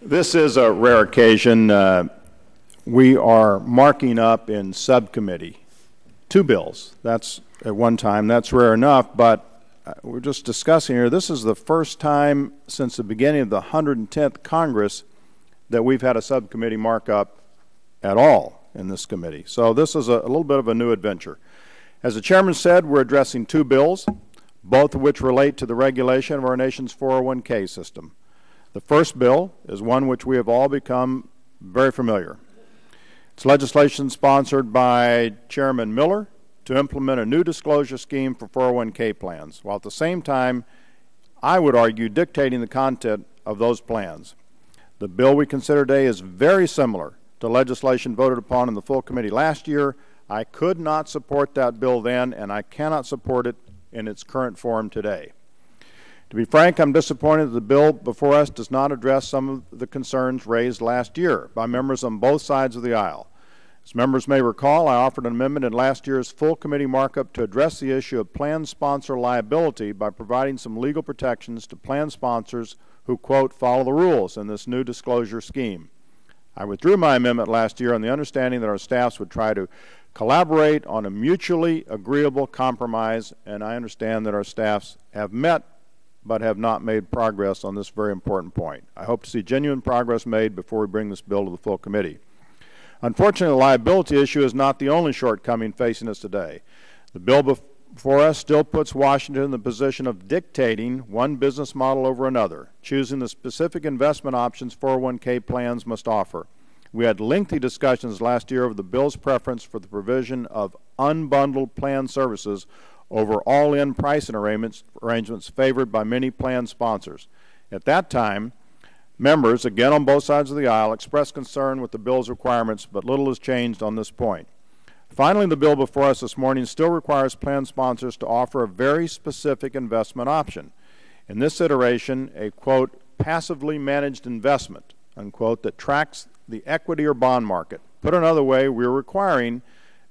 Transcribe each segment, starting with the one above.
This is a rare occasion. We are marking up in subcommittee 2 bills. That's at one time. That's rare enough, but we're just discussing here. This is the first time since the beginning of the 110th Congress that we've had a subcommittee markup at all in this committee. So this is a little bit of a new adventure. As the chairman said, we're addressing 2 bills, both of which relate to the regulation of our nation's 401k system. The first bill is one which we have all become very familiar. It's legislation sponsored by Chairman Miller to implement a new disclosure scheme for 401k plans, while at the same time, I would argue, dictating the content of those plans. The bill we consider today is very similar to legislation voted upon in the full committee last year. I could not support that bill then, and I cannot support it in its current form today. To be frank, I'm disappointed that the bill before us does not address some of the concerns raised last year by members on both sides of the aisle. As members may recall, I offered an amendment in last year's full committee markup to address the issue of plan sponsor liability by providing some legal protections to plan sponsors who, quote, follow the rules in this new disclosure scheme. I withdrew my amendment last year on the understanding that our staffs would try to collaborate on a mutually agreeable compromise, and I understand that our staffs have met but have not made progress on this very important point. I hope to see genuine progress made before we bring this bill to the full committee. Unfortunately, the liability issue is not the only shortcoming facing us today. The bill before us still puts Washington in the position of dictating one business model over another, choosing the specific investment options 401k plans must offer. We had lengthy discussions last year over the bill's preference for the provision of unbundled plan services over all-in pricing arrangements favored by many plan sponsors. At that time, members, again on both sides of the aisle, expressed concern with the bill's requirements, but little has changed on this point. Finally, the bill before us this morning still requires plan sponsors to offer a very specific investment option. In this iteration, a, quote, passively managed investment, unquote, that tracks the equity or bond market. Put another way, we're requiring,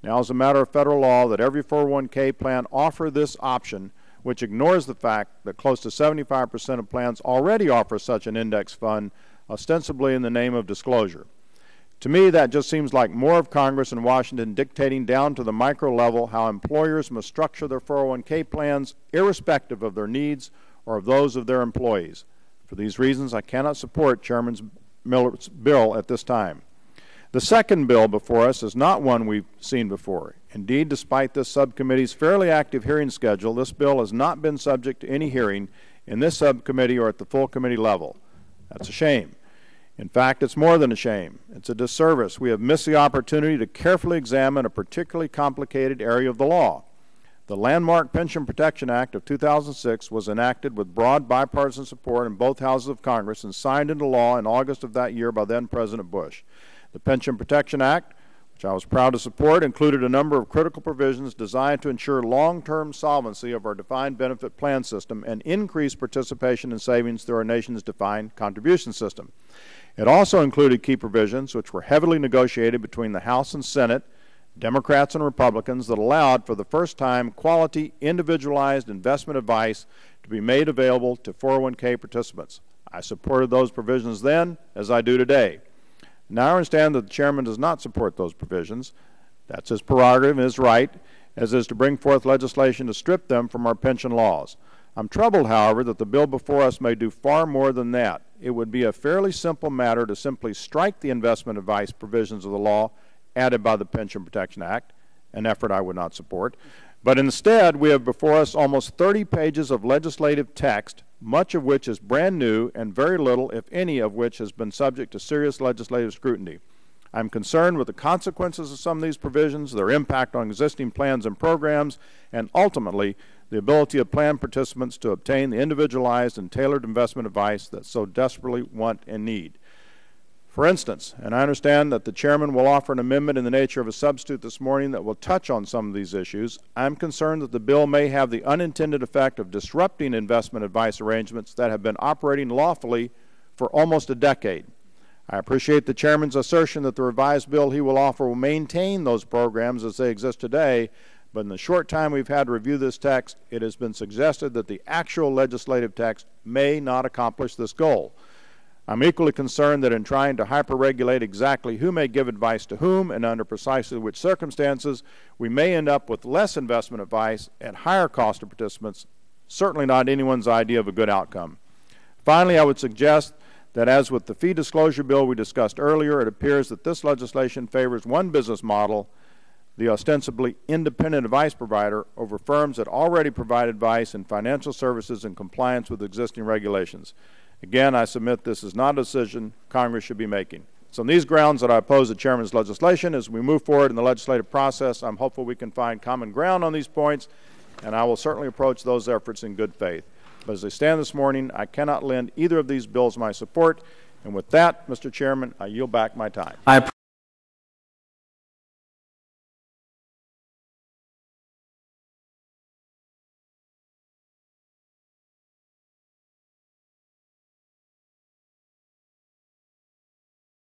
now as a matter of federal law, that every 401k plan offer this option, which ignores the fact that close to 75% of plans already offer such an index fund, ostensibly in the name of disclosure. To me, that just seems like more of Congress and Washington dictating down to the micro level how employers must structure their 401k plans, irrespective of their needs or of those of their employees. For these reasons, I cannot support Chairman Miller's bill at this time. The second bill before us is not one we've seen before. Indeed, despite this subcommittee's fairly active hearing schedule, this bill has not been subject to any hearing in this subcommittee or at the full committee level. That's a shame. In fact, it's more than a shame. It's a disservice. We have missed the opportunity to carefully examine a particularly complicated area of the law. The landmark Pension Protection Act of 2006 was enacted with broad bipartisan support in both houses of Congress and signed into law in August of that year by then President Bush. The Pension Protection Act, which I was proud to support, included a number of critical provisions designed to ensure long-term solvency of our defined benefit plan system and increase participation in savings through our nation's defined contribution system. It also included key provisions which were heavily negotiated between the House and Senate, Democrats and Republicans, that allowed for the first time quality, individualized investment advice to be made available to 401k participants. I supported those provisions then, as I do today. Now I understand that the chairman does not support those provisions. That's his prerogative and his right, as is to bring forth legislation to strip them from our pension laws. I'm troubled, however, that the bill before us may do far more than that. It would be a fairly simple matter to simply strike the investment advice provisions of the law added by the Pension Protection Act, an effort I would not support. But instead, we have before us almost 30 pages of legislative text, much of which is brand new and very little, if any, of which has been subject to serious legislative scrutiny. I'm concerned with the consequences of some of these provisions, their impact on existing plans and programs, and ultimately the ability of plan participants to obtain the individualized and tailored investment advice that so desperately want and need. For instance, and I understand that the chairman will offer an amendment in the nature of a substitute this morning that will touch on some of these issues, I'm concerned that the bill may have the unintended effect of disrupting investment advice arrangements that have been operating lawfully for almost a decade. I appreciate the chairman's assertion that the revised bill he will offer will maintain those programs as they exist today, but in the short time we've had to review this text, it has been suggested that the actual legislative text may not accomplish this goal. I'm equally concerned that in trying to hyper-regulate exactly who may give advice to whom and under precisely which circumstances, we may end up with less investment advice at higher cost to participants, certainly not anyone's idea of a good outcome. Finally, I would suggest that as with the fee disclosure bill we discussed earlier, it appears that this legislation favors one business model, the ostensibly independent advice provider, over firms that already provide advice and financial services in compliance with existing regulations. Again, I submit this is not a decision Congress should be making. So on these grounds that I oppose the Chairman's legislation, as we move forward in the legislative process, I'm hopeful we can find common ground on these points, and I will certainly approach those efforts in good faith. But as I stand this morning, I cannot lend either of these bills my support. And with that, Mr. Chairman, I yield back my time.